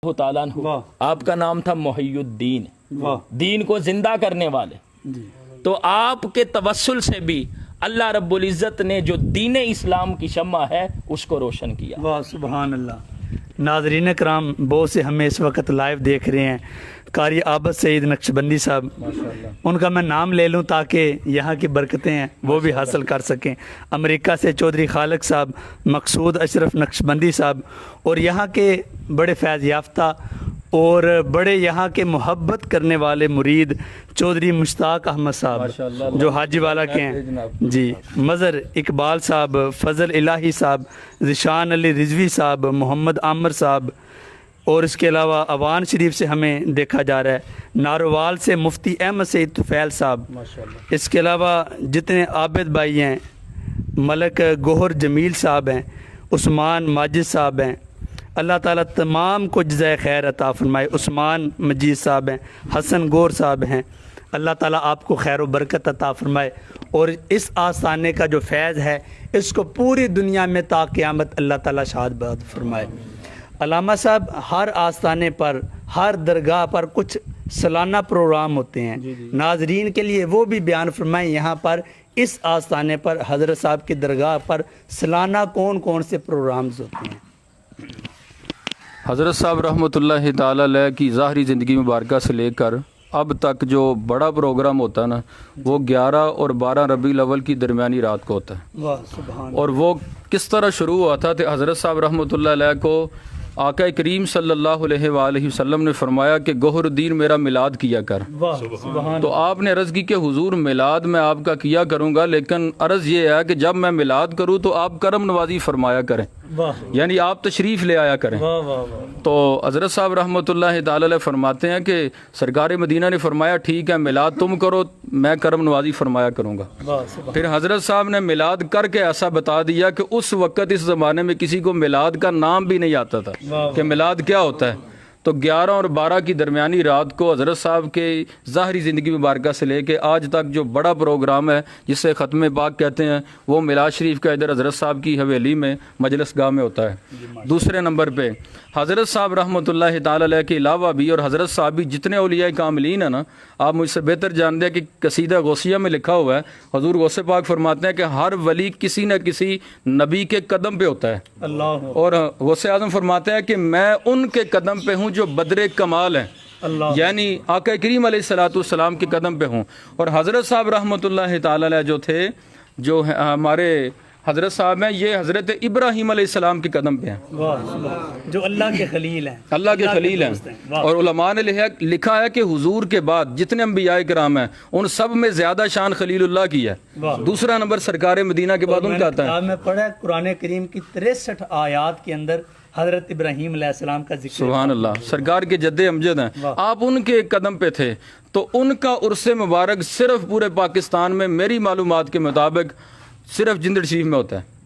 تعالیٰ عنہ، آپ کا نام تھا محی الدین، دین کو زندہ کرنے والے. تو آپ کے توسل سے بھی اللہ رب العزت نے جو دین اسلام کی شمع ہے اس کو روشن کیا. واہ سبحان اللہ. ناظرین کرام، بہت سے ہمیں اس وقت لائیو دیکھ رہے ہیں. قاری عابد سعید نقشبندی صاحب، ان کا میں نام لے لوں تاکہ یہاں کی برکتیں ہیں وہ بھی حاصل کر سکیں. امریکہ سے چودھری خالق صاحب، مقصود اشرف نقشبندی صاحب، اور یہاں کے بڑے فیض یافتہ اور بڑے یہاں کے محبت کرنے والے مرید چودھری مشتاق احمد صاحب جو حاجی والا کے ہیں جی، مظہر اقبال صاحب، فضل الہی صاحب، ذیشان علی رضوی صاحب، محمد عامر صاحب، اور اس کے علاوہ اوان شریف سے ہمیں دیکھا جا رہا ہے، ناروال سے مفتی احمد سعید طفیل صاحب. اس کے علاوہ جتنے عابد بھائی ہیں، ملک گوہر جمیل صاحب ہیں، عثمان ماجد صاحب ہیں، اللہ تعالیٰ تمام کو جزائے خیر عطا فرمائے. عثمان مجید صاحب ہیں، حسن گور صاحب ہیں، اللہ تعالیٰ آپ کو خیر و برکت عطا فرمائے. اور اس آستانے کا جو فیض ہے اس کو پوری دنیا میں تا قیامت اللہ تعالیٰ شاد باد فرمائے. علامہ صاحب، ہر آستانے پر، ہر درگاہ پر کچھ سالانہ پروگرام ہوتے ہیں. ناظرین کے لیے وہ بھی بیان فرمائیں، یہاں پر اس آستانے پر حضرت صاحب کی درگاہ پر سالانہ کون کون سے پروگرامز ہوتے ہیں؟ حضرت صاحب رحمۃ اللہ تعالی علیہ کی ظاہری زندگی مبارکہ سے لے کر اب تک جو بڑا پروگرام ہوتا ہے نا، وہ 11 اور 12 ربیع الاول کی درمیانی رات کو ہوتا ہے. واہ سبحان. اور وہ کس طرح شروع ہوا تھا کہ حضرت صاحب رحمۃ اللہ علیہ کو آقا کریم صلی اللہ علیہ وآلہ وسلم نے فرمایا کہ گوہر الدین میرا میلاد کیا کر. واہ سبحان. تو آپ نے عرض کی کہ حضور میلاد میں آپ کا کیا کروں گا، لیکن عرض یہ ہے کہ جب میں میلاد کروں تو آپ کرم نوازی فرمایا کریں، یعنی آپ تشریف لے آیا کریں. تو حضرت صاحب رحمۃ اللہ تعالی علیہ فرماتے ہیں کہ سرکار مدینہ نے فرمایا ٹھیک ہے میلاد تم کرو، میں کرم نوازی فرمایا کروں گا. پھر حضرت صاحب نے میلاد کر کے ایسا بتا دیا کہ اس وقت اس زمانے میں کسی کو میلاد کا نام بھی نہیں آتا تھا کہ میلاد کیا ہوتا ہے. تو 11 اور 12 کی درمیانی رات کو حضرت صاحب کے ظاہری زندگی مبارکہ سے لے کے آج تک جو بڑا پروگرام ہے جسے ختم پاک کہتے ہیں، وہ میلاد شریف کا ادھر حضرت صاحب کی حویلی میں مجلس گاہ میں ہوتا ہے. دوسرے نمبر پہ حضرت صاحب رحمۃ اللہ تعالی علیہ کے علاوہ بھی اور حضرت صاحب بھی جتنے اولیاء کاملین ہیں نا، آپ مجھ سے بہتر جانتے ہیں کہ قصیدہ غوثیہ میں لکھا ہوا ہے، حضور غوث پاک فرماتے ہیں کہ ہر ولی کسی نہ کسی نبی کے قدم پہ ہوتا ہے. اللہ. اور غوث اعظم فرماتے ہیں کہ میں ان کے قدم پہ ہوں جو بدر کمال ہیں، یعنی آقا کریم علیہ الصلوۃ والسلام کے قدم پہ ہوں. اور حضرت صاحب رحمۃ اللہ تعالی علیہ جو تھے، جو ہمارے حضرت صاحب ہیں، یہ حضرت ابراہیم علیہ السلام کے قدم پہ ہیں، جو اللہ کے خلیل ہیں، اللہ کے خلیل ہیں. اور علماء نے لکھا ہے کہ حضور کے بعد جتنے انبیاء کرام ہیں ان سب میں زیادہ شان خلیل اللہ کی ہے. دوسرا نمبر سرکار مدینہ کے بعد ان کا آتا ہے. میں پڑھا قرآن کریم کی 63 آیات کے اندر حضرت ابراہیم علیہ السلام کا ذکر. سبحان اللہ. سرکار کے جد امجد ہیں، آپ ان کے قدم پہ تھے. تو ان کا عرس مبارک صرف پورے پاکستان میں میری معلومات کے مطابق صرف جندڑ شریف میں ہوتا ہے.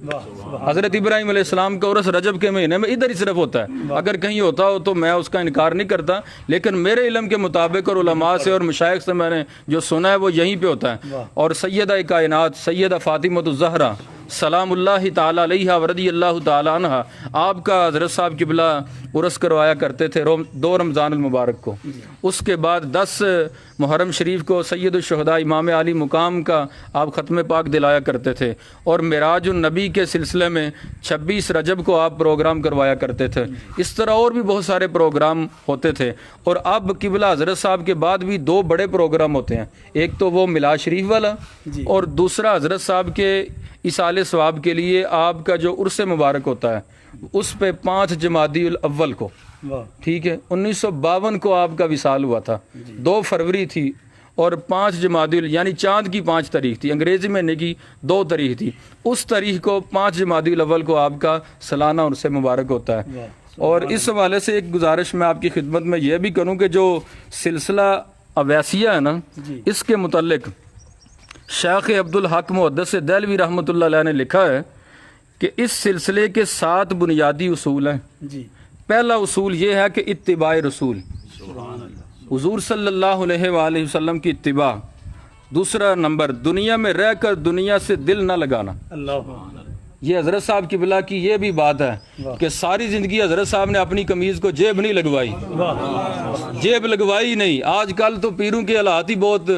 حضرت ابراہیم علیہ السلام کا عرس رجب کے مہینے میں ادھر ہی صرف ہوتا ہے. اگر کہیں ہوتا ہو تو میں اس کا انکار نہیں کرتا، لیکن میرے علم کے مطابق اور علماء سے اور مشائخ سے میں نے جو سنا ہے وہ یہیں پہ ہوتا ہے. اور سیدہ کائنات سیدہ فاطمہ الزہرا سلام اللہ تعالی علیہ ورضی اللہ تعالی عنہ، آپ کا حضرت صاحب قبلہ عرس کروایا کرتے تھے 2 رمضان المبارک کو. اس کے بعد 10 محرم شریف کو سید الشہداء امام علی مقام کا آپ ختم پاک دلایا کرتے تھے. اور معراج النبی کے سلسلے میں 26 رجب کو آپ پروگرام کروایا کرتے تھے. اس طرح اور بھی بہت سارے پروگرام ہوتے تھے. اور اب قبلہ حضرت صاحب کے بعد بھی 2 بڑے پروگرام ہوتے ہیں، ایک تو وہ میلاد شریف والا اور دوسرا حضرت صاحب کے اصال ثواب کے لیے آپ کا جو عرس مبارک ہوتا ہے اس پہ 5 جمادی الاول کو، ٹھیک ہے، 1952 کو آپ کا وصال ہوا تھا. 2 فروری تھی اور 5 جمادی یعنی چاند کی 5 تاریخ تھی، انگریزی مہینے کی 2 تاریخ تھی. اس تاریخ کو 5 جمادی الاول کو آپ کا سالانہ عرس مبارک ہوتا ہے. اور اس حوالے سے ایک گزارش میں آپ کی خدمت میں یہ بھی کروں کہ جو سلسلہ اویسیہ ہے نا، اس کے متعلق شیخ عبدالحق محدث دہلوی رحمۃ اللہ علیہ نے لکھا ہے کہ اس سلسلے کے 7 بنیادی اصول ہیں. پہلا اصول یہ ہے کہ اتباع رسول، حضور صلی اللہ علیہ وآلہ وسلم کی اتباع. دوسرا نمبر، دنیا میں رہ کر دنیا سے دل نہ لگانا. یہ حضرت صاحب کی بلا کی یہ بھی بات ہے کہ ساری زندگی حضرت صاحب نے اپنی قمیض کو جیب نہیں لگوائی، جیب لگوائی نہیں۔ آج کل تو پیروں کے حالات ہی بہت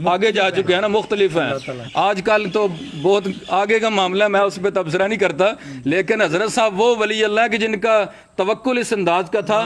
آگے جا چکے ہیں نا، مختلف ہیں۔ آج کل تو بہت آگے کا معاملہ ہے، میں اس پہ تبصرہ نہیں کرتا، لیکن حضرت صاحب وہ ولی اللہ کہ جن کا توکل اس انداز کا تھا۔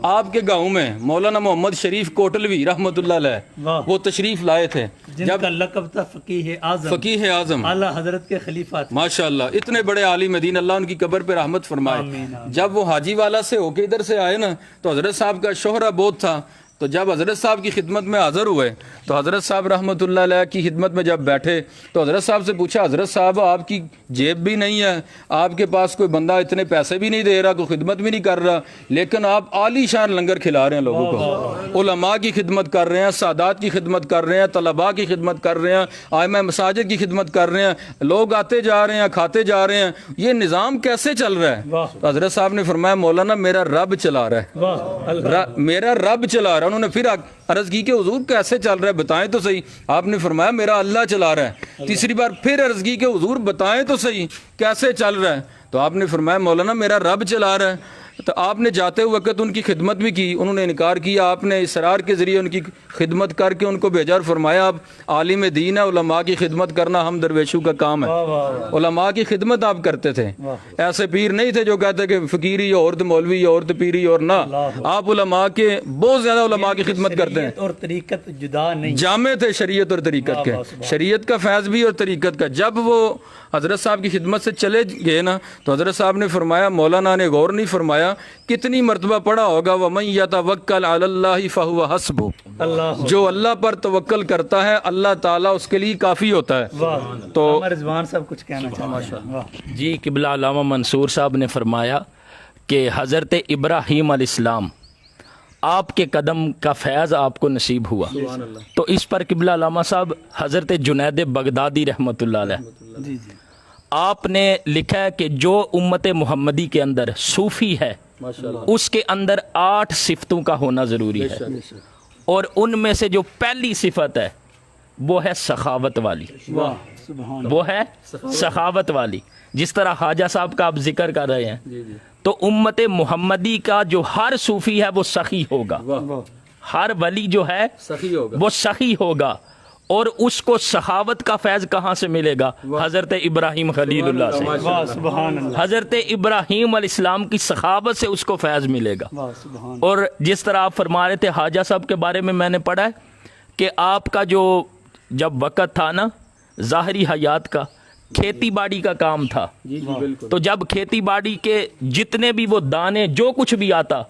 آپ کے گاؤں میں مولانا محمد شریف کوٹلوی رحمۃ اللہ علیہ وہ تشریف لائے تھے، جن کا لقب تھا فقیہ اعظم، فقیہ اعظم، اعلیٰ حضرت کے خلیفہ تھے، ماشاءاللہ اتنے بڑے عالم دین، اللہ ان کی قبر پہ رحمت فرمائے۔ جب وہ حاجی والا سے ہو کے ادھر سے آئے نا تو حضرت صاحب کا شہرہ بہت تھا، تو جب حضرت صاحب کی خدمت میں حاضر ہوئے تو حضرت صاحب رحمۃ اللہ علیہ کی خدمت میں جب بیٹھے تو حضرت صاحب سے پوچھا، حضرت صاحب آپ کی جیب بھی نہیں ہے، آپ کے پاس کوئی بندہ اتنے پیسے بھی نہیں دے رہا، کوئی خدمت بھی نہیں کر رہا، لیکن آپ عالی شان لنگر کھلا رہے ہیں لوگوں کو، علماء کی خدمت کر رہے ہیں، سادات کی خدمت کر رہے ہیں، طلباء کی خدمت کر رہے ہیں، ائمہ مساجد کی خدمت کر رہے ہیں، لوگ آتے جا رہے ہیں، کھاتے جا رہے ہیں، یہ نظام کیسے چل رہا ہے؟ تو حضرت صاحب نے فرمایا مولانا میرا رب چلا رہا ہے، میرا رب چلا رہا ہے۔ انہوں نے پھر عرض کی کہ حضور کیسے چل رہا ہے بتائیں تو صحیح۔ آپ نے فرمایا میرا اللہ چلا رہا ہے۔ تیسری بار پھر عرض کی کہ حضور بتائیں تو صحیح کیسے چل رہا ہے؟ تو آپ نے فرمایا مولانا میرا رب چلا رہا ہے۔ تو آپ نے جاتے وقت ان کی خدمت بھی کی، انہوں نے انکار کیا، آپ نے اسرار کے ذریعے ان کی خدمت کر کے ان کو بھیجا اور فرمایا آپ عالم دین ہے، علماء کی خدمت کرنا ہم درویشوں کا کام ہے۔ علماء کی خدمت آپ کرتے تھے، ایسے پیر نہیں تھے جو کہتے کہ فقیری اور مولوی اور پیری اور نہ، آپ علماء کے بہت زیادہ علماء کی خدمت کرتے ہیں، اور طریقت جدا نہیں، جامع تھے شریعت اور طریقت کے، شریعت کا فیض بھی اور طریقت کا۔ جب وہ حضرت صاحب کی خدمت سے چلے گئے نا تو حضرت صاحب نے فرمایا، مولانا نے غور نہیں فرمایا، کتنی مرتبہ پڑھا ہوگا وَمَن يَتَوَكَّلْ عَلَى اللَّهِ فَهُوَ حَسْبُهُ، اللہ جو اللہ پر توکل کرتا ہے اللہ تعالیٰ اس کے لیے کافی ہوتا ہے۔ تو رضوان صاحب کچھ کہنا چاہتے ہیں؟ جی قبلہ علامہ منصور صاحب نے فرمایا کہ حضرت ابراہیم علیہ السلام آپ کے قدم کا فیض آپ کو نصیب ہوا، تو اس پر قبلہ علامہ صاحب حضرت جنید بغدادی رحمۃ اللہ علیہ آپ نے لکھا ہے کہ جو امت محمدی کے اندر صوفی ہے اس کے اندر 8 صفتوں کا ہونا ضروری ہے، اور ان میں سے جو پہلی صفت ہے وہ ہے سخاوت والی، وہ ہے سخاوت والی۔ جس طرح خواجہ صاحب کا آپ ذکر کر رہے ہیں تو امت محمدی کا جو ہر صوفی ہے وہ سخی ہوگا، ہر ولی جو ہے سخی ہوگا، وہ سخی ہوگا، اور اس کو سخاوت کا فیض کہاں سے ملے گا؟ حضرت ابراہیم خلیل اللہ سے، حضرت ابراہیم علیہ السلام کی سخاوت سے اس کو فیض ملے گا۔ اور جس طرح آپ فرما رہے تھے خواجہ صاحب کے بارے میں نے پڑھا ہے کہ آپ کا جو جب وقت تھا نا ظاہری حیات کا، کھیتی باڑی کا کام تھا، تو جب کھیتی باڑی کے جتنے بھی وہ دانے جو کچھ بھی آتا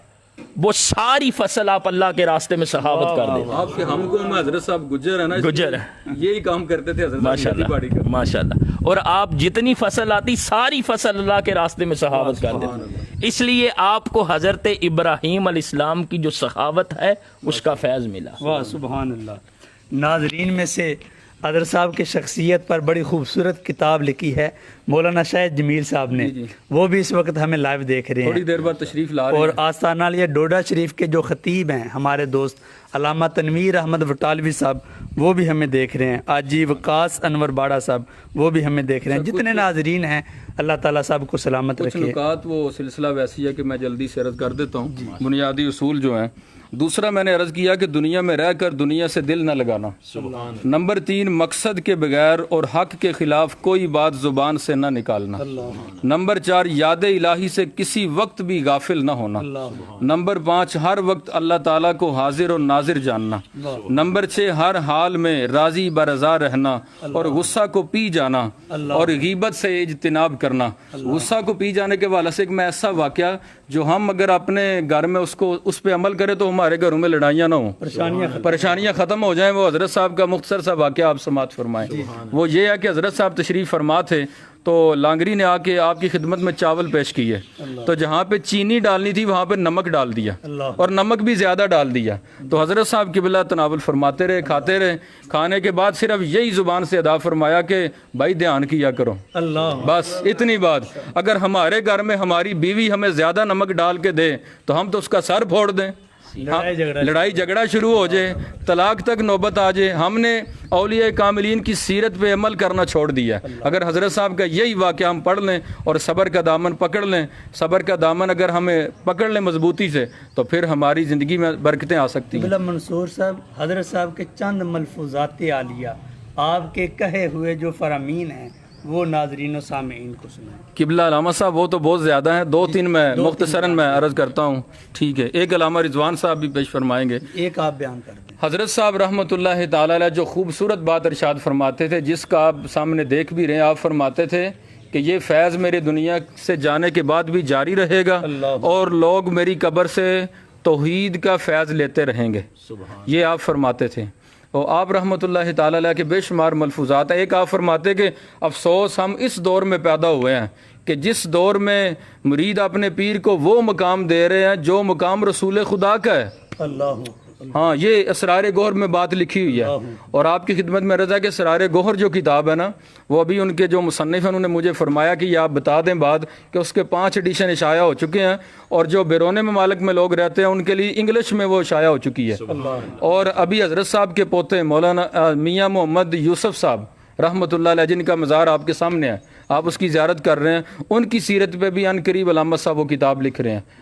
وہ ساری فصل آپ اللہ کے راستے میں سخاوت کر دیتے۔ آپ کے ہم کو حضرت صاحب گجر ہے نا، گجر یہی کام کرتے تھے حضرت ماشاءاللہ باڑی کا، ماشاءاللہ، اور آپ جتنی فصل آتی ساری فصل اللہ کے راستے میں سخاوت کر دیتے، اس لیے آپ کو حضرت ابراہیم علیہ السلام کی جو سخاوت ہے اس کا فیض ملا۔ واہ سبحان اللہ۔ ناظرین میں سے حضرت صاحب کی شخصیت پر بڑی خوبصورت کتاب لکھی ہے مولانا شاہد جمیل صاحب نے، وہ بھی اس وقت ہمیں لائیو دیکھ رہے ہیں، تھوڑی دیر بعد تشریف لا رہے ہیں۔ اور آستانہ علیہ ڈوڈا شریف کے جو خطیب ہیں ہمارے دوست علامہ تنویر احمد وٹالوی صاحب، وہ بھی ہمیں دیکھ رہے ہیں، آجی وقاص انور باڑا صاحب وہ بھی ہمیں دیکھ رہے ہیں۔ جتنے ناظرین ہیں اللہ تعالیٰ صاحب کو سلامت کچھ رکھے۔ نکات وہ سلسلہ ویسی ہے کہ میں جلدی سے عرض کر دیتا ہوں، بنیادی اصول جو ہیں۔ دوسرا میں نے عرض کیا کہ دنیا میں رہ کر دنیا سے دل نہ لگانا۔ نمبر 3 مقصد کے بغیر اور حق کے خلاف کوئی بات زبان سے نہ نکالنا۔ نمبر 4 یاد الہی سے کسی وقت بھی غافل نہ ہونا۔ نمبر 5 ہر وقت اللہ تعالیٰ کو حاضر اور ناظر جاننا۔ نمبر 6 ہر حال میں راضی برضا رہنا اور غصہ کو پی جانا اور غیبت سے اجتناب کرنا۔ غصہ کو پی جانے کے حوالے سے ایک میں ایسا واقعہ جو ہم اگر اپنے گھر میں اس پہ عمل کریں تو ہمارے گھروں میں لڑائیاں نہ ہوں، پریشانیاں ختم ہو جائیں۔ وہ حضرت صاحب کا مختصر سا واقعہ آپ سماعت فرمائیں۔ وہ یہ ہے کہ حضرت صاحب تشریف فرما تھے تو لانگری نے آ کے آپ کی خدمت میں چاول پیش کیے، تو جہاں پہ چینی ڈالنی تھی وہاں پہ نمک ڈال دیا، اور نمک بھی زیادہ ڈال دیا۔ تو حضرت صاحب قبلہ تناول فرماتے رہے، کھاتے رہے، کھانے کے بعد صرف یہی زبان سے ادا فرمایا کہ بھائی دھیان کیا کرو، بس اتنی بات۔ اگر ہمارے گھر میں ہماری بیوی ہمیں زیادہ نمک ڈال کے دے تو ہم تو اس کا سر پھوڑ دیں، لڑائی جھگڑا شروع ہو جائے, طلاق تک نوبت آ جائے. ہم نے اولیاء کاملین کی سیرت پہ عمل کرنا چھوڑ دیا. اگر حضرت صاحب کا یہی واقعہ ہم پڑھ لیں اور صبر کا دامن پکڑ لیں, صبر کا دامن اگر ہمیں پکڑ لیں مضبوطی سے, تو پھر ہماری زندگی میں برکتیں آ سکتی ہیں. منصور صاحب, حضرت صاحب کے چند ملفوظات عالیہ, آپ کے کہے ہوئے جو فرامین ہیں وہ ناظرین و سامعین کو سنائیں. قبلہ علامہ صاحب وہ تو بہت زیادہ ہیں, دو تین میں مختصراً میں عرض کرتا ہوں. ٹھیک ہے, ایک علامہ رضوان صاحب بھی پیش فرمائیں گے, ایک آپ بیان کر دیں. حضرت صاحب رحمۃ اللہ تعالی علیہ جو خوبصورت بات ارشاد فرماتے تھے, جس کا آپ سامنے دیکھ بھی رہے ہیں. آپ فرماتے تھے کہ یہ فیض میرے دنیا سے جانے کے بعد بھی جاری رہے گا اور لوگ میری قبر سے توحید کا فیض لیتے رہیں گے. یہ آپ فرماتے تھے. اور آپ رحمۃ اللہ تعالی علیہ کے بے شمار ملفوظات ہیں. ایک آپ فرماتے کہ افسوس ہم اس دور میں پیدا ہوئے ہیں کہ جس دور میں مرید اپنے پیر کو وہ مقام دے رہے ہیں جو مقام رسول خدا کا ہے. اللہ, ہاں, یہ اسرار گوہر میں بات لکھی ہوئی ہے. اور آپ کی خدمت میں رضا کہ اسرار گوہر جو کتاب ہے نا, وہ ابھی ان کے جو مصنف ہیں انہوں نے مجھے فرمایا کہ یہ آپ بتا دیں بعد کہ اس کے 5 ایڈیشن اشاعہ ہو چکے ہیں, اور جو بیرون ممالک میں لوگ رہتے ہیں ان کے لیے انگلش میں وہ اشاعہ ہو چکی ہے. اور ابھی حضرت صاحب کے پوتے مولانا میاں محمد یوسف صاحب رحمۃ اللہ علیہ, جن کا مزار آپ کے سامنے ہے, آپ اس کی زیارت کر رہے ہیں, ان کی سیرت پہ بھی ان قریب علامہ صاحب وہ کتاب لکھ رہے ہیں.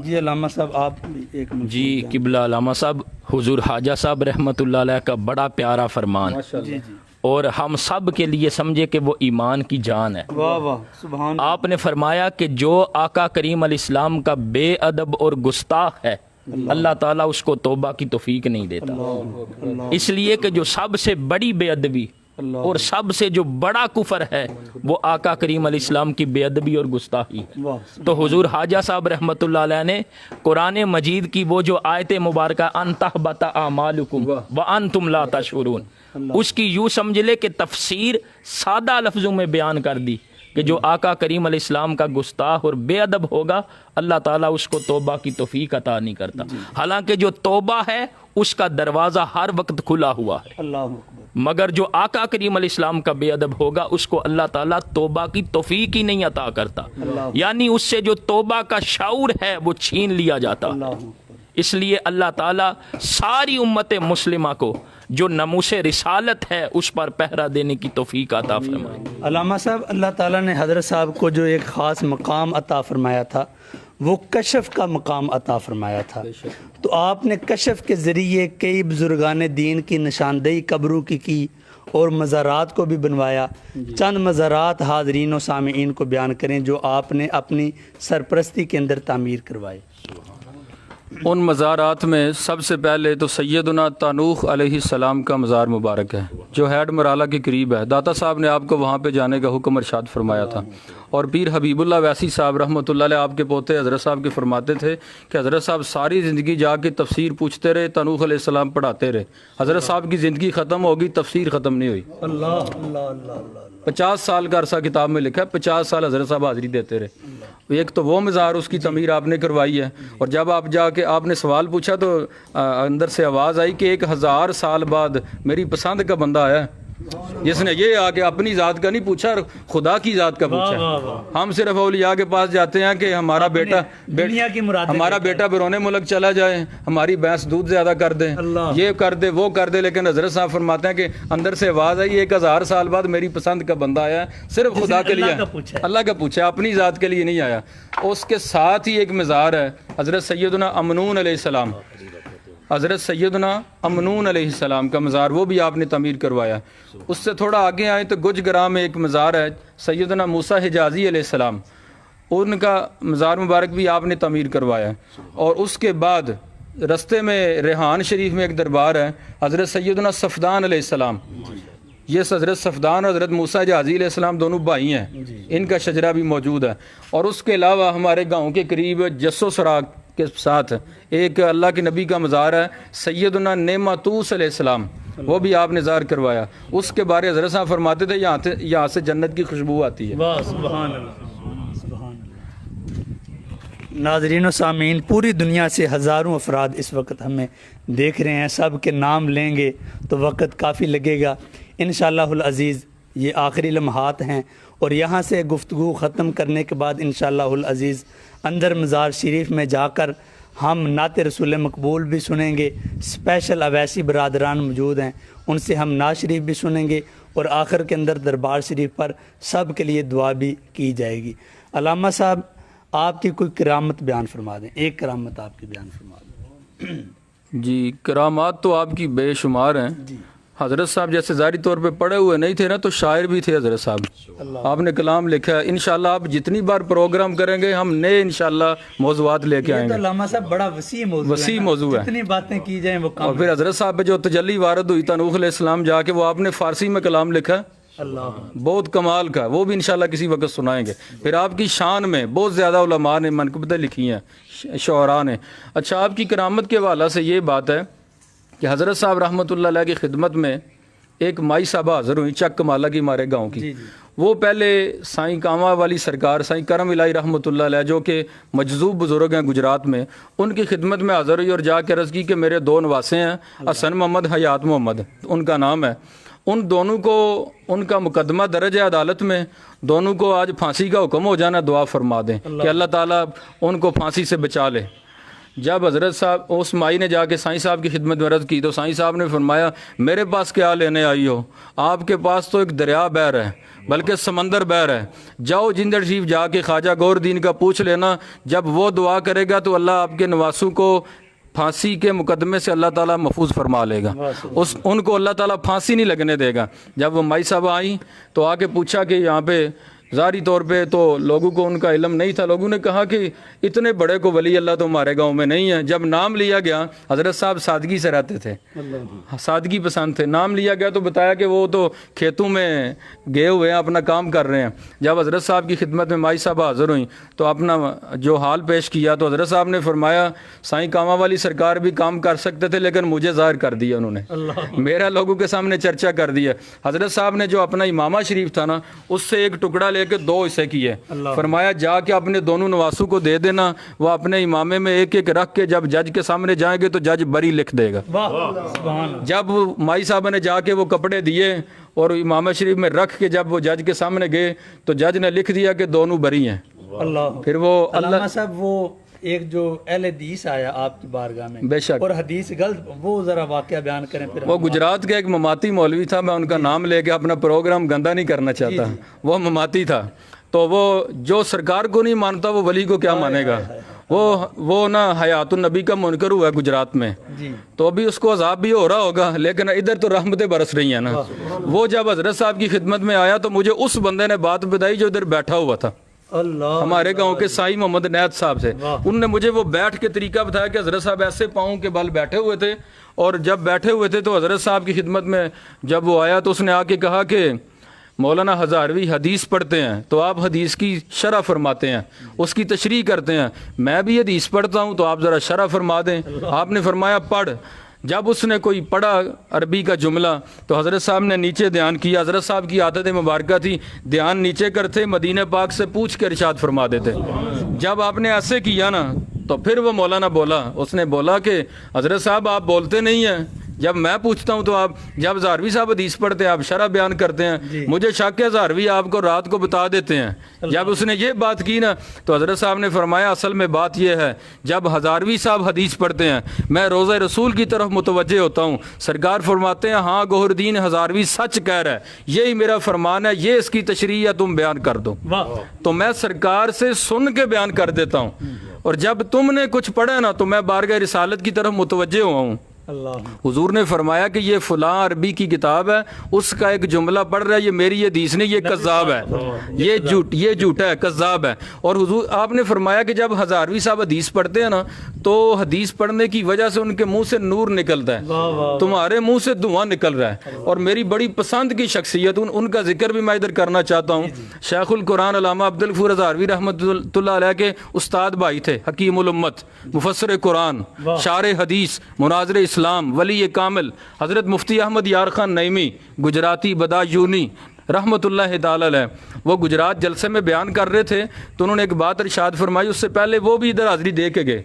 جی علامہ صاحب آپ ایک جی قبلہ علامہ صاحب, حضور خواجہ صاحب رحمۃ اللہ علیہ کا بڑا پیارا فرمان, اور ہم سب کے لیے سمجھے کہ وہ ایمان کی جان ہے. واہ واہ سبحان. آپ نے فرمایا کہ جو آقا کریم علیہ السلام کا بے ادب اور گستاخ ہے, اللہ تعالیٰ اس کو توبہ کی توفیق نہیں دیتا. اس لیے کہ جو سب سے بڑی بے ادبی اور سب سے جو بڑا کفر ہے وہ آقا کریم علیہ السلام کی بے ادبی اور گستاخی ہے. تو حضور خواجہ صاحب رحمۃ اللہ علیہ نے قرآن مجید کی وہ جو آیت مبارکہ ان تحبط اعمالکم وانتم لا تشعرون, اس کی یوں سمجھ لے کہ تفسیر سادہ لفظوں میں بیان کر دی کہ جو آقا کریم علیہ السلام کا گستاخ اور بے ادب ہوگا, اللہ تعالیٰ اس کو توبہ کی توفیق عطا نہیں کرتا. حالانکہ جو توبہ ہے اس کا دروازہ ہر وقت کھلا ہوا ہے, مگر جو آقا کریم علیہ السلام کا بے ادب ہوگا اس کو اللہ تعالیٰ توبہ کی توفیق ہی نہیں عطا کرتا. یعنی اس سے جو توبہ کا شعور ہے وہ چھین لیا جاتا. اس لیے اللہ تعالیٰ ساری امت مسلمہ کو جو ناموس رسالت ہے اس پر پہرا دینے کی توفیق عطا فرمائے. علامہ صاحب, اللہ تعالیٰ نے حضرت صاحب کو جو ایک خاص مقام عطا فرمایا تھا وہ کشف کا مقام عطا فرمایا تھا. تو آپ نے کشف کے ذریعے کئی بزرگان دین کی نشاندہی قبروں کی اور مزارات کو بھی بنوایا. چند مزارات حاضرین و سامعین کو بیان کریں جو آپ نے اپنی سرپرستی کے اندر تعمیر کروائے. ان مزارات میں سب سے پہلے تو سیدنا تانوخ علیہ السلام کا مزار مبارک ہے جو ہیڈ مرالہ کے قریب ہے. داتا صاحب نے آپ کو وہاں پہ جانے کا حکم ارشاد فرمایا تھا. اور پیر حبیب اللہ ویسی صاحب رحمۃ اللہ علیہ آپ کے پوتے حضرت صاحب کے فرماتے تھے کہ حضرت صاحب ساری زندگی جا کے تفسیر پوچھتے رہے, تانوخ علیہ السلام پڑھاتے رہے. حضرت صاحب کی زندگی ختم ہوگی, تفسیر ختم نہیں ہوئی. اللہ اللہ اللہ 50 سال کا عرصہ کتاب میں لکھا ہے, 50 سال حضرت صاحب حاضری دیتے رہے. ایک تو وہ مزار اس کی تعمیر آپ نے کروائی ہے. اور جب آپ جا کے آپ نے سوال پوچھا تو اندر سے آواز آئی کہ 1000 سال بعد میری پسند کا بندہ آیا ہے جس نے یہ آ کے اپنی ذات کا نہیں پوچھا, خدا کی ذات کا پوچھا. ہم صرف اولیاء کے پاس جاتے ہیں کہ ہمارا بیٹا بیرون ملک چلا جائے, ہماری بھینس دودھ زیادہ کر دیں, یہ کر دے وہ کر دے. لیکن حضرت صاحب فرماتے ہیں کہ اندر سے آواز آئی 1000 سال بعد میری پسند کا بندہ آیا ہے, صرف خدا کے لیے, اللہ کا پوچھا, اپنی ذات کے لیے نہیں آیا. اس کے ساتھ ہی ایک مزار ہے حضرت سیدنا امنون علیہ السلام, حضرت سیدنا امنون علیہ السلام کا مزار, وہ بھی آپ نے تعمیر کروایا. اس سے تھوڑا آگے آئیں تو گجگراں میں ایک مزار ہے سیدنا موسیٰ حجازی علیہ السلام, ان کا مزار مبارک بھی آپ نے تعمیر کروایا. اور اس کے بعد رستے میں ریحان شریف میں ایک دربار ہے حضرت سیدنا صفدان علیہ السلام. یہ حضرت صفدان اور حضرت موسیٰ حجازی علیہ السلام دونوں بھائی ہیں, ان کا شجرہ بھی موجود ہے. اور اس کے علاوہ ہمارے گاؤں کے قریب جسو سراغ کے ساتھ ایک اللہ کے نبی کا مزار ہے سیدنا نعمتوس علیہ السلام, وہ بھی آپ نے زار کروایا. اس کے بارے حضرت صاحب فرماتے تھے یہاں سے جنت کی خوشبو آتی ہے. واہ سبحان اللہ سبحان اللہ. ناظرین و سامعین, پوری دنیا سے ہزاروں افراد اس وقت ہمیں دیکھ رہے ہیں. سب کے نام لیں گے تو وقت کافی لگے گا. انشاءاللہ العزیز یہ آخری لمحات ہیں, اور یہاں سے گفتگو ختم کرنے کے بعد انشاءاللہ العزیز اندر مزار شریف میں جا کر ہم نعت رسول مقبول بھی سنیں گے، اسپیشل اویسی برادران موجود ہیں، ان سے ہم نعت شریف بھی سنیں گے، اور آخر کے اندر دربار شریف پر سب کے لیے دعا بھی کی جائے گی۔ علامہ صاحب آپ کی کوئی کرامت بیان فرما دیں، ایک کرامت آپ کی بیان فرما دیں۔ جی کرامات تو آپ کی بے شمار ہیں۔ حضرت صاحب جیسے ظاہری طور پہ پڑھے ہوئے نہیں تھے نا، تو شاعر بھی تھے حضرت صاحب، آپ نے کلام لکھا ہے۔ انشاءاللہ آپ جتنی بار پروگرام کریں گے ہم نئے انشاءاللہ موضوعات لے کے آئیں یہ تو گے۔ علامہ صاحب بڑا وسیع موضوع ہے، جتنی باتیں کی جائیں وہ اور کم۔ پھر حضرت صاحب پہ جو تجلی وارد ہوئی تنوخ علیہ السلام جا کے، وہ آپ نے فارسی میں کلام لکھا ہے، اللہ بہت کمال کا، وہ بھی انشاءاللہ کسی وقت سنائیں گے۔ پھر آپ کی شان میں بہت زیادہ علماء نے منقبتیں لکھی ہیں، شعراء نے۔ اچھا، آپ کی کرامت کے حوالے سے یہ بات ہے کہ حضرت صاحب رحمۃ اللہ علیہ کی خدمت میں ایک مائی صاحبہ حاضر ہوئی چک کمالہ کی ہمارے گاؤں کی۔ وہ پہلے سائیں کامہ والی سرکار سائیں کرم الہی رحمۃ اللہ علیہ، جو کہ مجذوب بزرگ ہیں گجرات میں، ان کی خدمت میں حاضر ہوئی اور جا کے عرض کی کہ میرے دو نواسے ہیں، حسن محمد، حیات محمد ان کا نام ہے، ان دونوں کو ان کا مقدمہ درج ہے عدالت میں، دونوں کو آج پھانسی کا حکم ہو جانا، دعا فرما دیں کہ اللہ تعالیٰ ان کو پھانسی سے بچا لے۔ جب حضرت صاحب اس مائی نے جا کے سائیں صاحب کی خدمت میں عرض کی تو سائیں صاحب نے فرمایا میرے پاس کیا لینے آئی ہو، آپ کے پاس تو ایک دریا بہہ رہا ہے، بلکہ سمندر بہہ رہا ہے، جاؤ جندر شریف جا کے خواجہ گور دین کا پوچھ لینا، جب وہ دعا کرے گا تو اللہ آپ کے نواسوں کو پھانسی کے مقدمے سے اللہ تعالیٰ محفوظ فرما لے گا، ان کو اللہ تعالیٰ پھانسی نہیں لگنے دے گا۔ جب وہ مائی صاحب آئیں تو آ کے پوچھا کہ یہاں پہ ظاہری طور پہ تو لوگوں کو ان کا علم نہیں تھا، لوگوں نے کہا کہ اتنے بڑے کو ولی اللہ تو ہمارے گاؤں میں نہیں ہے۔ جب نام لیا گیا، حضرت صاحب سادگی سے رہتے تھے، سادگی پسند تھے، نام لیا گیا تو بتایا کہ وہ تو کھیتوں میں گئے ہوئے ہیں، اپنا کام کر رہے ہیں۔ جب حضرت صاحب کی خدمت میں مائی صاحب حاضر ہوئیں تو اپنا جو حال پیش کیا تو حضرت صاحب نے فرمایا سائیں کامہ والی سرکار بھی کام کر سکتے تھے لیکن مجھے ظاہر کر دیا انہوں نے، میرا لوگوں کے سامنے چرچا کر دیا۔ حضرت صاحب نے جو اپنا امامہ شریف تھا نا، اس سے ایک ٹکڑا لے کے 2 حصے کیے، فرمایا جا کے اپنے دونوں نواسوں کو دے دینا، وہ اپنے امامے میں ایک ایک رکھ کے جب جج کے سامنے جائیں گے تو جج بری لکھ دے گا۔ جب مائی صاحب نے جا کے وہ کپڑے دیے اور امامہ شریف میں رکھ کے جب وہ جج کے سامنے گئے تو جج نے لکھ دیا کہ دونوں بری ہیں۔ پھر وہ علامہ صاحب وہ ایک جو اہل حدیث آیا آپ کی بارگاہ میں، بے شک، اور حدیث غلط، وہ ذرا واقعہ بیان کریں۔ پھر وہ گجرات کا ایک مماتی مولوی تھا، میں ان کا نام لے کے اپنا پروگرام گندا نہیں کرنا چاہتا، وہ مماتی تھا، تو وہ جو سرکار کو نہیں مانتا وہ ولی کو کیا مانے گا؟ وہ نا حیات النبی کا منکر ہوا ہے گجرات میں، تو ابھی اس کو عذاب بھی ہو رہا ہوگا، لیکن ادھر تو رحمتیں برس رہی ہیں نا۔ وہ جب حضرت صاحب کی خدمت میں آیا تو مجھے اس بندے نے بات بتائی جو ادھر بیٹھا ہوا تھا، ہمارے گاؤں کے سائیں محمد نیت صاحب سے، انہوں نے مجھے وہ بیٹھ کے طریقہ بتایا کہ حضرت صاحب ایسے پاؤں کے بل بیٹھے ہوئے تھے، اور جب بیٹھے ہوئے تھے تو حضرت صاحب کی خدمت میں جب وہ آیا تو اس نے آ کے کہا کہ مولانا ہزاروی حدیث پڑھتے ہیں تو آپ حدیث کی شرح فرماتے ہیں، اس کی تشریح کرتے ہیں، میں بھی حدیث پڑھتا ہوں تو آپ ذرا شرح فرما دیں۔ آپ نے فرمایا پڑھ۔ جب اس نے کوئی پڑھا عربی کا جملہ تو حضرت صاحب نے نیچے دھیان کیا، حضرت صاحب کی عادت مبارکہ تھی دھیان نیچے کرتے، مدینہ پاک سے پوچھ کے ارشاد فرما دیتے۔ جب آپ نے ایسے کیا نا تو پھر وہ مولانا بولا، اس نے بولا کہ حضرت صاحب آپ بولتے نہیں ہیں، جب میں پوچھتا ہوں تو آپ، جب ہزاروی صاحب حدیث پڑھتے ہیں آپ شرح بیان کرتے ہیں، مجھے شک ہے ہزاروی آپ کو رات کو بتا دیتے ہیں۔ جب اس نے یہ بات کی نا تو حضرت صاحب نے فرمایا اصل میں بات یہ ہے، جب ہزاروی صاحب حدیث پڑھتے ہیں میں روضہ رسول کی طرف متوجہ ہوتا ہوں، سرکار فرماتے ہیں ہاں گوہر الدین ہزاروی سچ کہہ رہا ہے، یہی میرا فرمان ہے، یہ اس کی تشریح ہے، تم بیان کر دو۔ تو میں سرکار سے سن کے بیان کر دیتا ہوں، اور جب تم نے کچھ پڑھا نا تو میں بارگاہ رسالت کی طرف متوجہ ہوا ہوں۔ حضور نے فرمایا کہ یہ فلاں عربی کی کتاب ہے، اس کا ایک جملہ پڑھ رہا ہے، یہ میری حدیث نہیں، یہ کذاب ہے، یہ جھوٹا ہے، کذاب ہے۔ اور حضور آپ نے فرمایا کہ جب ہزاروی صاحب حدیث پڑھتے ہیں نا تو حدیث پڑھنے کی وجہ سے ان کے منہ سے نور نکلتا ہے، تمہارے منہ سے دھواں نکل رہا ہے۔ اور میری بڑی پسند کی شخصیت، ان کا ذکر بھی میں ادھر کرنا چاہتا ہوں، شیخ القرآن علامہ عبدالغفور ہزاروی رحمۃ اللہ علیہ کے استاد بھائی تھے، حکیم الامت، مفسر قرآن، شارح حدیث، مناظر اسلام، ولی کامل، حضرت مفتی احمد یار خان نعیمی گجراتی بدایونی رحمۃ اللہ تعالی علیہ، وہ گجرات جلسے میں بیان کر رہے تھے تو انہوں نے ایک بات ارشاد فرمائی، اس سے پہلے وہ بھی ادھر حاضری دے کے گئے،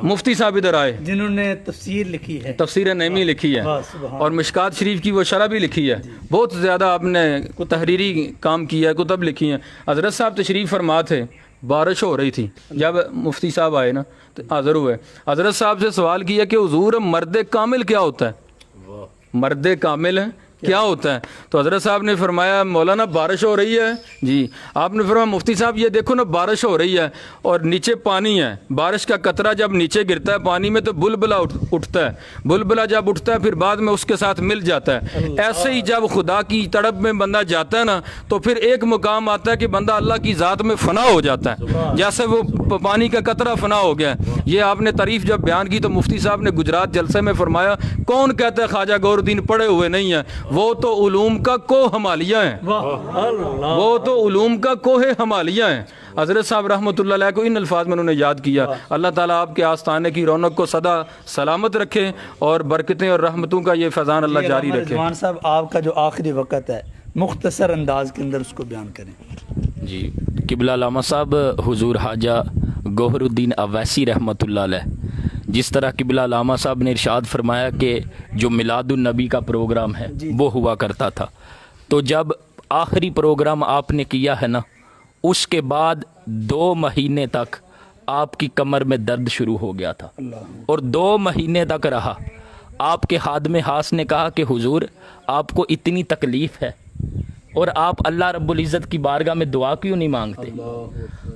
مفتی صاحب ادھر آئے جنہوں نے تفسیر لکھی ہے، تفسیر نعیمی لکھی ہے، اور مشکات شریف کی وہ شرح بھی لکھی ہے، بہت زیادہ آپ نے تحریری کام کیا ہے، کتب لکھی ہیں۔ حضرت صاحب تشریف فرما تھے بارش ہو رہی تھی جب مفتی صاحب آئے نا تو حاضر ہوئے, حضرت صاحب سے سوال کیا کہ حضور مرد کامل کیا ہوتا ہے, مرد کامل کیا ہوتا ہے؟ تو حضرت صاحب نے فرمایا مولانا بارش ہو رہی ہے. جی. آپ نے فرمایا مفتی صاحب یہ دیکھو نا بارش ہو رہی ہے اور نیچے پانی ہے, بارش کا قطرہ جب نیچے گرتا ہے پانی میں تو بلبلہ اٹھتا ہے, بلبلہ جب اٹھتا ہے پھر بعد میں اس کے ساتھ مل جاتا ہے. ایسے ہی جب خدا کی طرف میں بندہ جاتا ہے نا تو پھر ایک مقام آتا ہے کہ بندہ اللہ کی ذات میں فنا ہو جاتا ہے, جیسے وہ پانی کا قطرہ فنا ہو گیا. یہ آپ نے تعریف جب بیان کی تو مفتی صاحب نے گجرات جلسے میں فرمایا کون کہتا ہے خواجہ گور الدین پڑھے ہوئے نہیں ہیں, وہ تو علوم کا کوہ ہمالیہ ہیں, وہ تو علوم کا کوہ ہمالیہ ہیں. حضرت صاحب رحمۃ اللہ علیہ کو ان الفاظ میں انہوں نے یاد کیا. اللہ تعالیٰ آپ کے آستانے کی رونق کو سدا سلامت رکھے اور برکتیں اور رحمتوں کا یہ فیضان اللہ جاری رکھے. رضوان صاحب آپ کا جو آخری وقت ہے مختصر انداز کے اندر اس کو بیان کریں. جی. قبلہ علامہ صاحب حضور خواجہ گوہر الدین اویسی رحمۃ اللہ علیہ, جس طرح قبلہ علامہ صاحب نے ارشاد فرمایا کہ جو میلاد النبی کا پروگرام ہے وہ ہوا کرتا تھا, تو جب آخری پروگرام آپ نے کیا ہے نا اس کے بعد 2 مہینے تک آپ کی کمر میں درد شروع ہو گیا تھا اور 2 مہینے تک رہا. آپ کے خادم خاص نے کہا کہ حضور آپ کو اتنی تکلیف ہے اور آپ اللہ رب العزت کی بارگاہ میں دعا کیوں نہیں مانگتے؟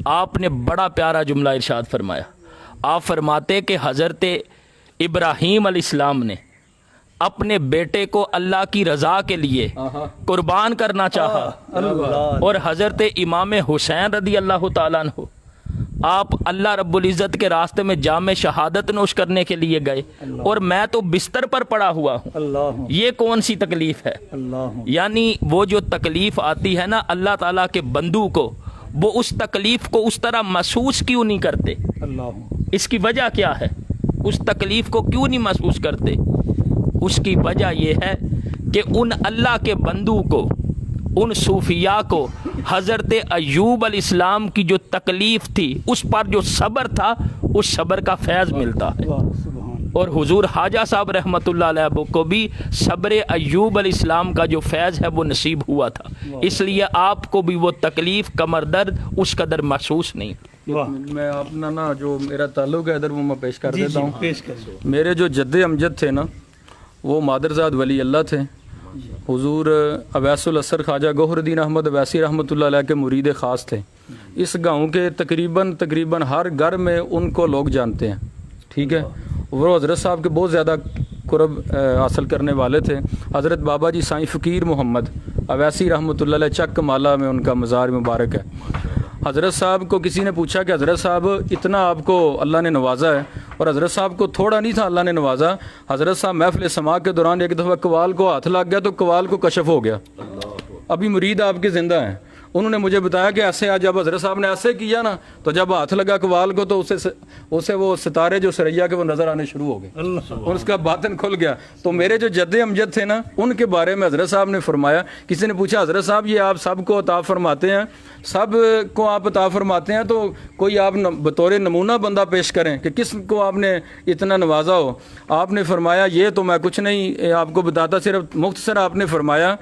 آپ نے بڑا پیارا جملہ ارشاد فرمایا. آپ فرماتے کہ حضرت ابراہیم علیہ السلام نے اپنے بیٹے کو اللہ کی رضا کے لیے قربان کرنا چاہا اور حضرت امام حسین رضی اللہ تعالیٰ عنہ آپ اللہ رب العزت کے راستے میں جام شہادت نوش کرنے کے لیے گئے اور میں تو بستر پر پڑا ہوا ہوں. یہ کون سی تکلیف ہے؟ یعنی وہ جو تکلیف آتی ہے نا اللہ تعالیٰ کے بندو کو, وہ اس تکلیف کو اس طرح محسوس کیوں نہیں کرتے؟ اس کی وجہ کیا ہے؟ اس تکلیف کو کیوں نہیں محسوس کرتے؟ اس کی وجہ یہ ہے کہ ان اللہ کے بندو کو, ان صوفیاء کو حضرت ایوب علیہ السلام کی جو تکلیف تھی اس پر جو صبر تھا اس صبر کا فیض ملتا ہے. اور حضور خواجہ صاحب رحمۃ اللہ علیہ کو بھی صبر ایوب علیہ السلام کا جو فیض ہے وہ نصیب ہوا تھا, اس لیے آپ کو بھی وہ تکلیف کمر درد اس قدر محسوس نہیں. میں اپنا نا جو میرا تعلق ہے ادھر وہ میں پیش کر دیتا ہوں. میرے جو جد امجد تھے نا وہ مادرزاد ولی اللہ تھے. حضور اویس الاثر خواجہ گوہر الدین احمد اویسی رحمۃ اللہ علیہ کے مرید خاص تھے. اس گاؤں کے تقریباً ہر گھر میں ان کو لوگ جانتے ہیں. ٹھیک ہے. وہ حضرت صاحب کے بہت زیادہ قرب حاصل کرنے والے تھے. حضرت بابا جی سائیں فقیر محمد اویسی رحمۃ اللہ علیہ چک مالا میں ان کا مزار مبارک ہے. حضرت صاحب کو کسی نے پوچھا کہ حضرت صاحب اتنا آپ کو اللہ نے نوازا ہے, اور حضرت صاحب کو تھوڑا نہیں تھا اللہ نے نوازا. حضرت صاحب محفل سما کے دوران ایک دفعہ قوال کو ہاتھ لگ گیا تو قوال کو کشف ہو گیا. ابھی مرید آپ کے زندہ ہیں. انہوں نے مجھے بتایا کہ ایسے جب حضرت صاحب نے ایسے کیا نا تو جب ہاتھ لگا قوال کو تو اسے وہ ستارے جو سریا کے وہ نظر آنے شروع ہو گئے اور اس کا باطن کھل گیا. تو میرے جو جد امجد تھے نا ان کے بارے میں حضرت صاحب نے فرمایا, کسی نے پوچھا حضرت صاحب یہ آپ سب کو عطا فرماتے ہیں, سب کو آپ عطا فرماتے ہیں, تو کوئی آپ بطور نمونہ بندہ پیش کریں کہ کس کو آپ نے اتنا نوازا ہو. آپ نے فرمایا یہ تو میں کچھ نہیں آپ کو بتاتا, صرف مختصر آپ نے فرمایا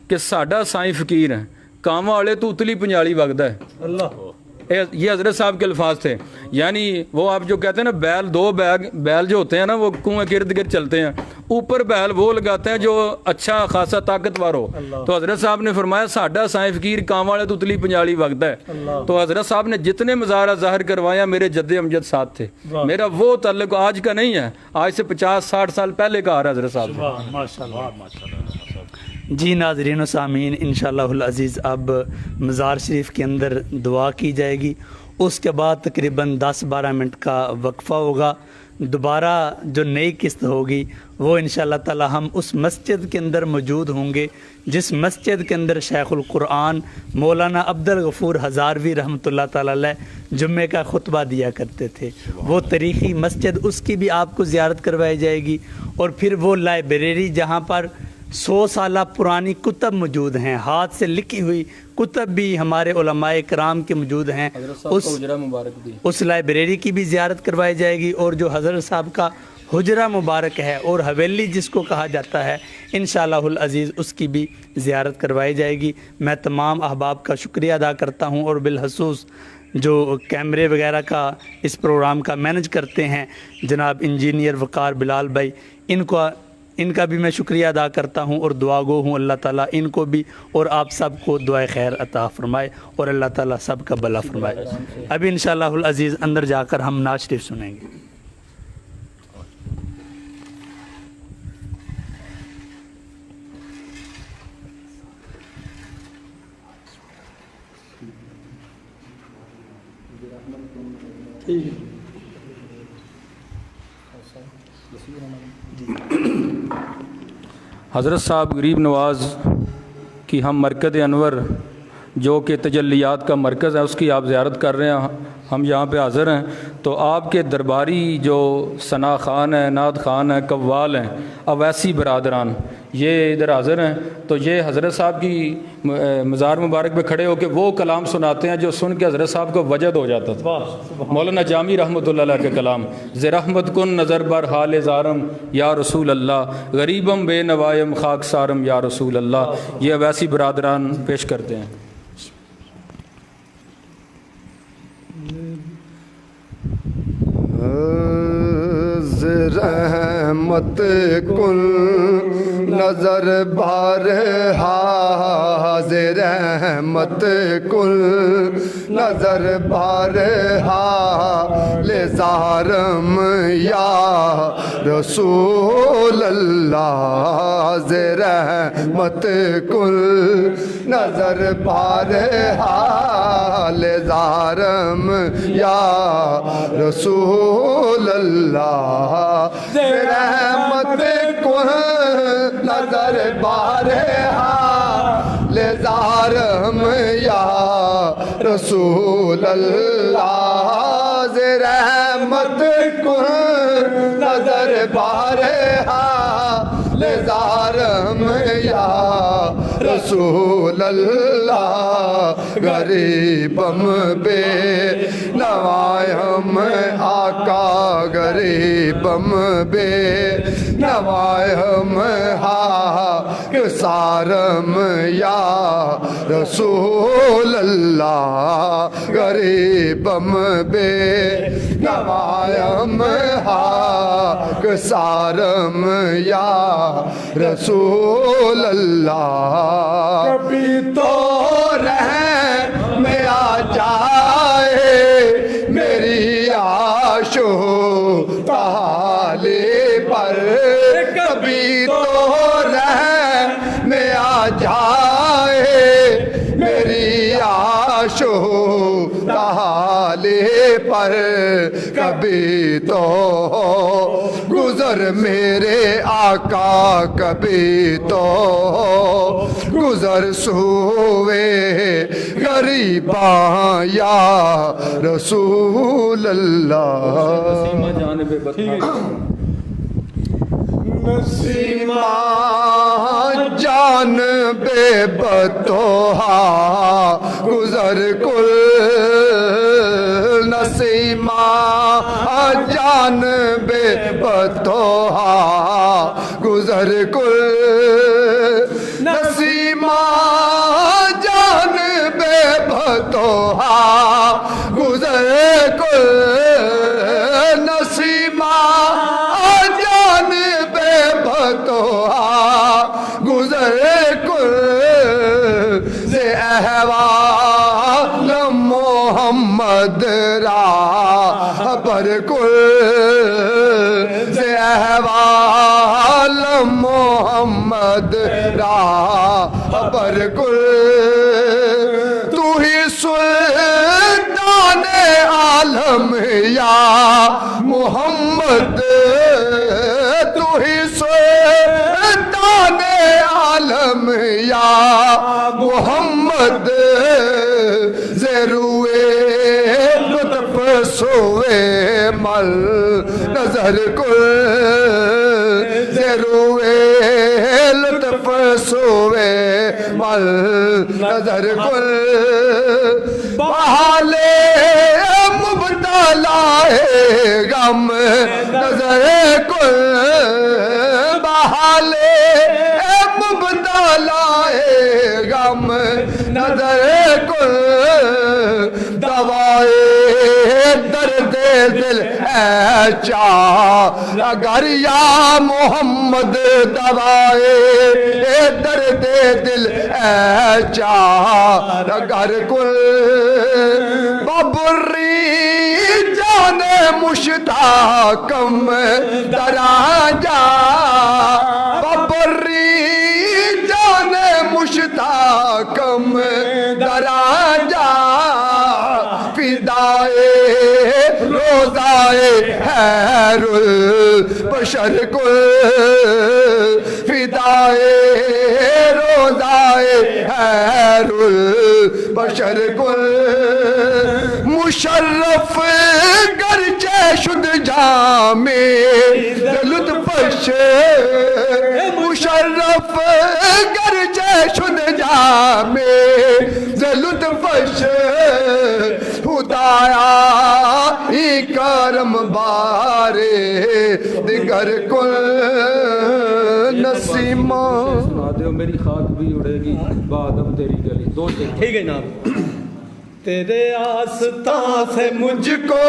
کہ ساڈا سائیں فقیر ہے کاماں والے تو اتلی پنجالی وگدا ہے. یہ حضرت صاحب کے الفاظ تھے. یعنی وہ آپ جو کہتے ہیں نا بیل جو ہوتے ہیں نا وہ کنویں کے ارد گرد چلتے ہیں, اوپر بیل وہ لگاتے ہیں جو اچھا خاصا طاقتور ہو. تو حضرت صاحب نے فرمایا ساڈا سائیں فقیر کاماں والے تو اتلی پنجالی وگدا ہے. تو حضرت صاحب نے جتنے مزارہ ظاہر کروایا میرے جد امجد ساتھ تھے. میرا وہ تعلق آج کا نہیں ہے, آج سے 50-60 سال پہلے کا آ رہا ہے حضرت صاحب. جی ناظرین و سامعین, انشاءاللہ العزیز اب مزار شریف کے اندر دعا کی جائے گی, اس کے بعد تقریباً 10-12 منٹ کا وقفہ ہوگا. دوبارہ جو نئی قسط ہوگی وہ انشاءاللہ تعالی ہم اس مسجد کے اندر موجود ہوں گے جس مسجد کے اندر شیخ القرآن مولانا عبدالغفور ہزاروی رحمۃ اللہ تعالی علیہ جمعے کا خطبہ دیا کرتے تھے. وہ تاریخی مسجد, اس کی بھی آپ کو زیارت کروائی جائے گی. اور پھر وہ لائبریری جہاں پر 100 سالہ پرانی کتب موجود ہیں, ہاتھ سے لکھی ہوئی کتب بھی ہمارے علماء کرام کے موجود ہیں, اس لائبریری کی بھی زیارت کروائی جائے گی. اور جو حضرت صاحب کا حجرہ مبارک ہے اور حویلی جس کو کہا جاتا ہے انشاءاللہ العزیز اس کی بھی زیارت کروائی جائے گی. میں تمام احباب کا شکریہ ادا کرتا ہوں اور بالخصوص جو کیمرے وغیرہ کا اس پروگرام کا مینج کرتے ہیں جناب انجینئر وقار بلال بھائی، ان کا بھی میں شکریہ ادا کرتا ہوں اور دعا گو ہوں اللہ تعالیٰ ان کو بھی اور آپ سب کو دعائے خیر عطا فرمائے اور اللہ تعالیٰ سب کا بھلا فرمائے۔ ابھی انشاءاللہ العزیز اندر جا کر ہم نعت شریف سنیں گے۔ حضرت صاحب غریب نواز کی ہم مرکز انور جو کہ تجلیات کا مرکز ہے اس کی آپ زیارت کر رہے ہیں، ہم یہاں پہ حاضر ہیں، تو آپ کے درباری جو ثنا خان ہیں، نعت خان ہیں، قوال ہیں، اویسی برادران یہ ادھر حاضر ہیں، تو یہ حضرت صاحب کی مزار مبارک پہ کھڑے ہو کے وہ کلام سناتے ہیں جو سن کے حضرت صاحب کو وجد ہو جاتا تھا۔ مولانا جامی رحمۃ اللہ علیہ کے کلام، ز رحمت کن نظر بر حال زارم یا رسول اللہ، غریبم بے نوائم خاک سارم یا رسول اللہ، یہ اویسی برادران پیش کرتے ہیں۔ رحمت کن نظر بار حاض رحمت کن نظر بار حال زارم یا رسول اللہ ز رحمت کن نظر بار حال زارم یا رسول اللہ رحمت کن نظر بار حال زارم یا رسول اللہ رحمت کن نظر بار حال زارم یا رسول اللہ غریبم بے نوائم آقا غریبم بے نوائم حاک سارم یا رسول اللہ غریبم بے نوائم حاک سارم یا رسول اللہ کبھی تو رحم میں آ جائے میری عاشو تحالی پر کبھی تو رحم میں آ جائے میری عاشو تحالی پر کبھی تو گزر میرے آقا کبھی تو گزر سوئے غریباں یا رسول اللہ نسیمہ جان بے بتوہا گزر کل نسیمہ جان بے بتوہا گزر کل نسیمہ جان بے بتوہا گزر کل نسیمہ جان بے بتوہا گزر کل سے احوال محمد راہ پر کل سے احوال محمد راہ پر کل تو ہی سلطان عالم یا محمد تو ہی سلطان عالم یا محمد زیروے لطف سوئے مل نظر کل زیروے لطف سوئے مل نظر کل بحالے مبتلا غم نظر کل بحالے مبتلا غم نظر کل کل دوائے درد دل اے چار اگر یا محمد دوائے درد دل اے چار اگر کل ببری جان مشتاقم دراجا ببری جان مشتاقم دراجا فدائے روزائے خیر البشر کل فدائے روزائے خیر البشر کل مشرف گرچہ شد جامع لطفش مشرف گرچہ شد جامع لطفش خدایا ای کرم بارے دیگر کل نسیمہ سنا دے میری خاک بھی اڑے گی بعد اب تیری گلی دو ٹھیک ہے جناب تیرے آستاں سے مجھ کو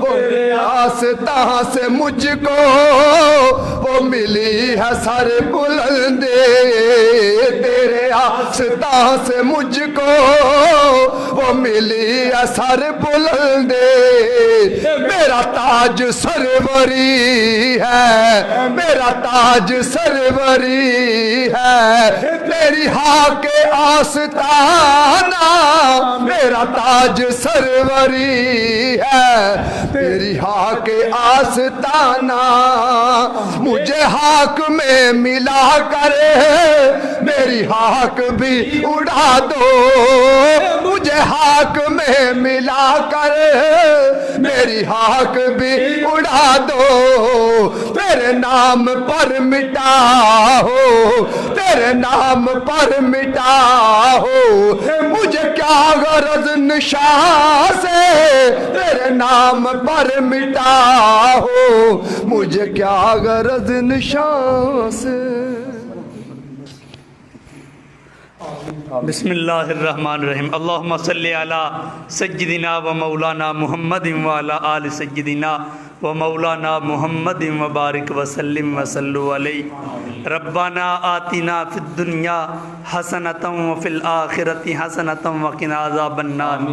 تیرے آستاں سے مجھ کو وہ ملی ہے سر بلندے تیرے آستاں سے مجھ کو وہ ملی ہے سر بلندے میرا تاج سروری ہے میرا تاج سروری ہے تیری ہاں کے آستانہ میرا تاج سروری ہے تیری ہاک آستانہ مجھے ہاک میں ملا کر میری ہاک بھی اڑا دو مجھے ہاک میں ملا کر میری ہاک بھی اڑا دو تیرے نام پر مٹا ہو تیرے نام پر مٹا ہو مجھے کیا غرض نشاں سے تیرے نام پر مٹا ہو مجھے کیا غرض نشاں سے بسم اللہ الرحمن الرحیم اللہم صلی علی سیدنا و مولانا محمد و علی آل سیدنا و مولانا محمد و بارک وسلم وصلو علیہ ربنا آتنا فی الدنیا حسنتا و فی الآخرت حسنتا وقنا عذاب النار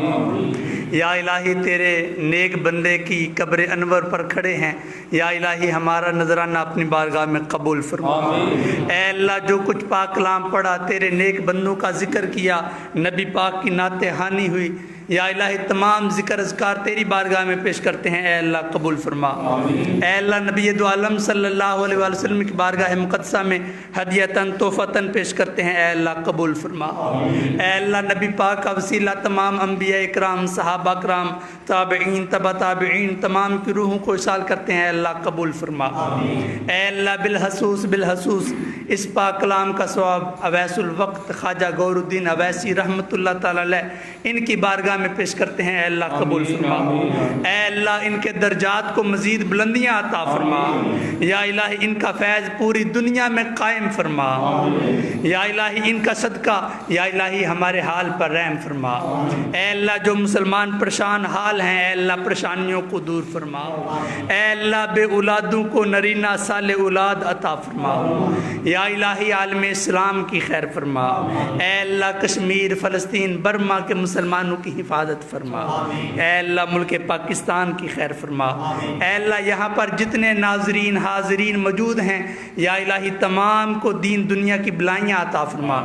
یا الہی تیرے نیک بندے کی قبر انور پر کھڑے ہیں یا الہی ہمارا نذرانہ اپنی بارگاہ میں قبول فرما اے اللہ جو کچھ پاک کلام پڑھا تیرے نیک بندوں کا ذکر کیا نبی پاک کی نعت ہانی ہوئی یا الہی تمام ذکر اذکار تیری بارگاہ میں پیش کرتے ہیں اے اللہ قبول فرما اے اللہ نبی دو عالم صلی اللہ علیہ وآلہ وسلم کی بارگاہ مقدسہ میں ہدیتاً تحفتاً پیش کرتے ہیں اے اللہ قبول فرما اے اللہ نبی پاک کا وسیلہ تمام انبیاء اکرام صحابہ کرام تابعین تبع تابعین تمام کی روحوں کو اصال کرتے ہیں اے اللہ قبول فرما اے اللہ بالحسوس اس پاک کلام کا ثواب اویس الوقت خواجہ غور الدین اویسی رحمۃ اللہ تعالی علیہ ان کی بارگاہ میں پیش کرتے ہیں اے اللہ قبول فرما اے اللہ ان کے درجات کو مزید بلندیاں عطا فرما یا الہی ان کا فیض پوری دنیا میں قائم فرما یا الہی ان کا صدقہ یا الہی ہمارے حال پر رحم فرما اے اللہ جو مسلمان پریشان حال ہیں اے اللہ پریشانیوں کو دور فرما اے اللہ بے اولادوں کو نرینہ صالح اولاد عطا فرما یا الہی عالم اسلام کی خیر فرما اے اللہ کشمیر فلسطین برما کے مسلمانوں کی حفاظت فرما اے اللہ ملک پاکستان کی خیر فرما اے اللہ یہاں پر جتنے ناظرین حاضرین موجود ہیں یا الہی تمام کو دین دنیا کی بلائیاں عطا فرما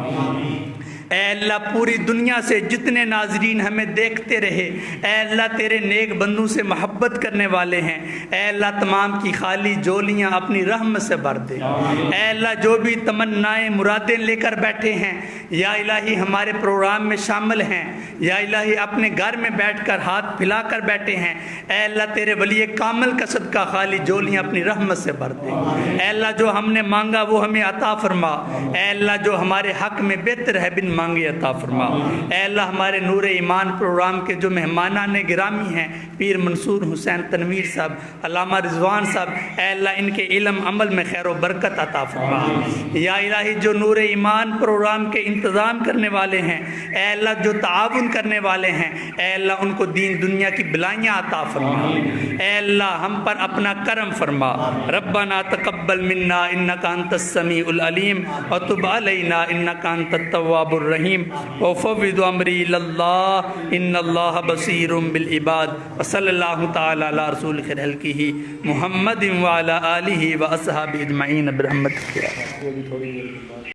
اے اللہ پوری دنیا سے جتنے ناظرین ہمیں دیکھتے رہے اے اللہ تیرے نیک بندوں سے محبت کرنے والے ہیں اے اللہ تمام کی خالی جولیاں اپنی رحمت سے بھر دے اے اللہ جو بھی تمنائیں مرادیں لے کر بیٹھے ہیں یا الہی ہمارے پروگرام میں شامل ہیں یا الہی اپنے گھر میں بیٹھ کر ہاتھ پھیلا کر بیٹھے ہیں اے اللہ تیرے ولی کامل کا صدقہ خالی جولیاں اپنی رحمت سے بھر دے اے اللہ جو ہم نے مانگا وہ ہمیں عطا فرما اے اللہ جو ہمارے حق میں بہتر ہے بن مانگے عطا فرما۔ اے اللہ ہمارے نور ایمان پروگرام کے جو مہمانان گرامی ہیں، پیر منصور حسین تنویر صاحب، علامہ رضوان صاحب، اے اللہ ان کے علم عمل میں خیر و برکت عطا فرما۔ یا الہی جو نور ایمان پروگرام کے انتظام کرنے والے ہیں، اے اللہ جو تعاون کرنے والے ہیں، اے اللہ ان کو دین دنیا کی بلائیاں عطا فرما۔ اے اللہ ہم پر اپنا کرم فرما۔ ربنا تقبل منا انک انت السمیع العلیم وتب علینا انک انت التواب الرحیم وفوض امری الی اللہ ان اللہ بصیر بالعباد وصلی اللہ تعالی علی رسول خیر خلقہ محمد وعلی آلہ واصحابہ اجمعین برحمتک۔